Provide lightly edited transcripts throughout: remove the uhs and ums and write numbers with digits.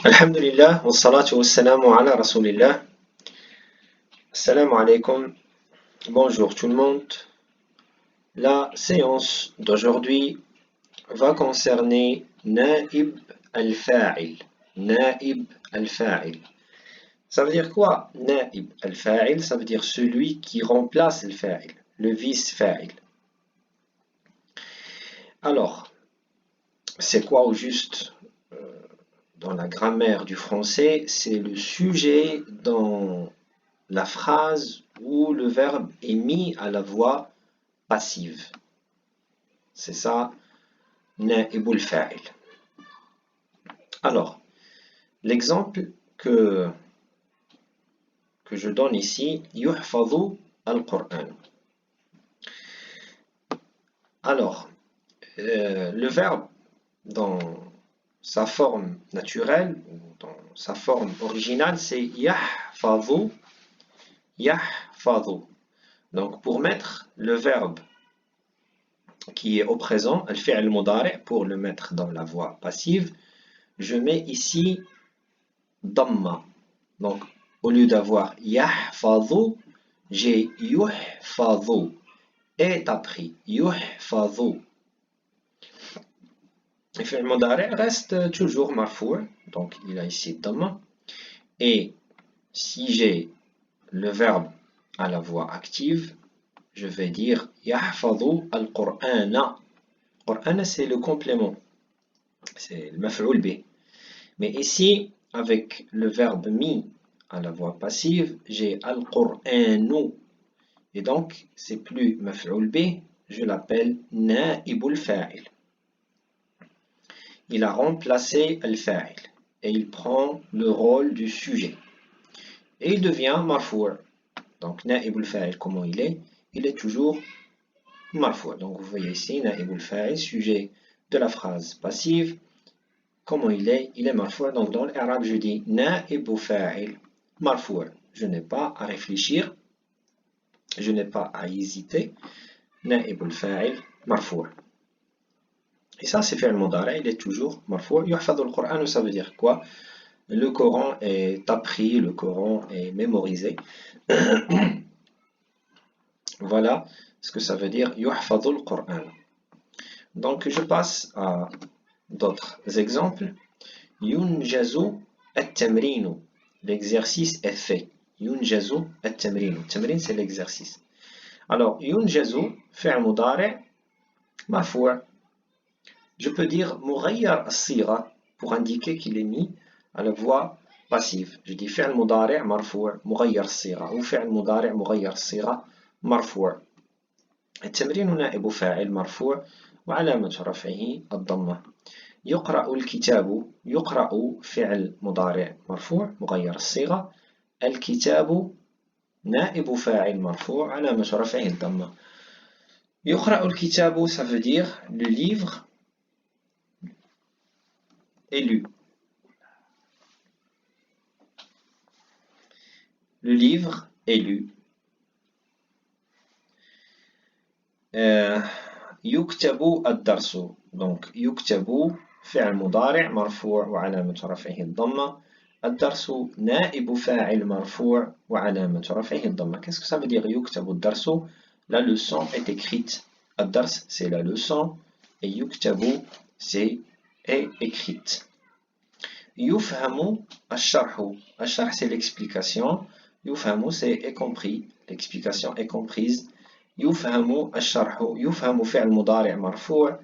Alhamdulillah, wa salatu wa salamu ala rasulillah. Assalamu alaikum. Bonjour tout le monde. La séance d'aujourd'hui va concerner Naib al-Fa'il. Naib al-Fa'il. Ça veut dire quoi? Naib al-Fa'il, ça veut dire celui qui remplace le Fa'il, le vice-Fa'il. Alors, c'est quoi au juste dans la grammaire du français? C'est le sujet dans la phrase où le verbe est mis à la voix passive. C'est ça, naibul fa'il. Alors, l'exemple que je donne ici, yuhfadhu al-Qur'an. Alors, le verbe dans sa forme naturelle, ou dans sa forme originale, c'est yahfadhu, yahfadhu. Donc, pour mettre le verbe qui est au présent, al-fi'l al-mudari', pour le mettre dans la voix passive, je mets ici damma. Donc, au lieu d'avoir yahfadhu, j'ai yuhfadhu. Est appris. Yuhfadhu. Le fi'l al-mudari' reste toujours marfou', donc il a ici damma. Et si j'ai le verbe à la voix active, je vais dire yahfadhu al-Qur'ana. Qur'ana, c'est le complément. C'est le maf'oul bih. Mais ici, avec le verbe mis à la voix passive, j'ai al-Qur'anu. Et donc, c'est plus maf'oul bih, je l'appelle naibul fa'il. Il a remplacé al-fa'il et il prend le rôle du sujet. Et il devient marfou'. Donc, naibul fa'il, comment il est? Il est toujours marfou'. Donc, vous voyez ici, naibul fa'il, sujet de la phrase passive. Comment il est? Il est marfou'. Donc, dans l'arabe, je dis naibul fa'il, marfou'. Je n'ai pas à réfléchir. Je n'ai pas à hésiter. Naibul fa'il, marfou'. Et ça, c'est fi'l mudari', il est toujours marfou'. Yuhfadhu al-Qur'an, ça veut dire quoi? Le Coran est appris, le Coran est mémorisé. Voilà ce que ça veut dire yuhfadhu al-Qur'an. Donc, je passe à d'autres exemples. Yunjazu at-tamrinu. L'exercice est fait. Yunjazu at-tamrinu. Tamrin, c'est l'exercice. Alors, yunjazu, fi'l mudari', marfou'. Je peux dire mughayyar as-sigha pour indiquer qu'il est mis à la voix passive. Je dis fi'l mudari' marfou' mughayyar as-sigha ou fi'l mudari' mughayyar as-sigha marfou'. التمرين نائب فاعل مرفوع وعلامة رفعه الضمة. يقرأ الكتاب. يقرأ فعل مضارع مرفوع مغير الصيغة. الكتاب نائب فاعل مرفوع علامة رفعه الضمة. يقرأ الكتاب, ça veut dire le livre est lu. Le livre est lu. يكتب الدرس. Donc يكتب فعل مضارع مرفوع وعلامة رفعه الضمة. الدرس نائب فاعل مرفوع وعلامة رفعه الضمة. Qu'est-ce que ça veut dire يكتب الدرس? La leçon est écrite. الدرس, c'est la leçon. Et يكتب, c'est est écrite. يفهم الشرح. الشرح, c'est l'explication. يفهم, c'est est compris. L'explication est comprise. يفهم الشرح. يفهم فعل مضارع مرفوع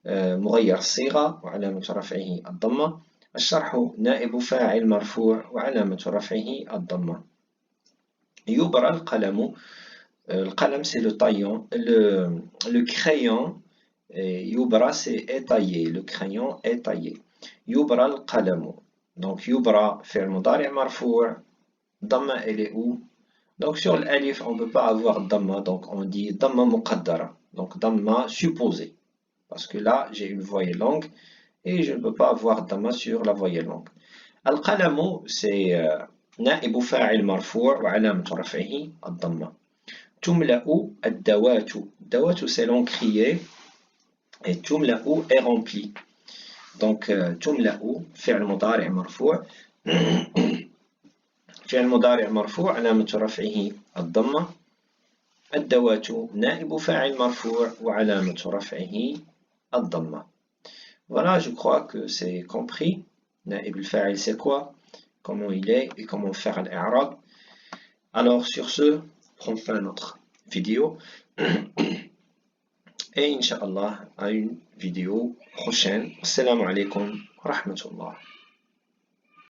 مغير الصيغة وعلامة رفعه الضمة. الشرح نائب فاعل مرفوع وعلامة رفعه الضمة. يبرى القلم. القلم, c'est le taillon. Le crayon, يبرى, c'est étaillé. Le crayon est taillé. يبرى القلم. Donc يبرى فعل مضارع مرفوع. ضمة, elle est où? Donc sur l'alif, on ne peut pas avoir damma, donc on dit damma muqaddara, donc damma supposé. Parce que là, j'ai une voyelle longue et je ne peux pas avoir damma sur la voyelle longue. Al-qalamu, c'est na'ibu fa'il marfou' wa alamatu raf'ihi ad-damma. Tumla'u ad-dawatu. Dawatu, c'est l'encrier et tumla'u est rempli. دونك تملأ فعل مضارع مرفوع فعل مضارع مرفوع علامة رفعه الضمة. الدوات نائب فاعل مرفوع وعلامة رفعه الضمة. Voilà, je crois que c'est compris. نائب الفاعل c'est quoi, comment il est et comment faire l'i'rab. Alors sur ce, prends fin à notre vidéo et Inch'Allah à une vidéo prochaine. Assalamu alaikum wa rahmatullah.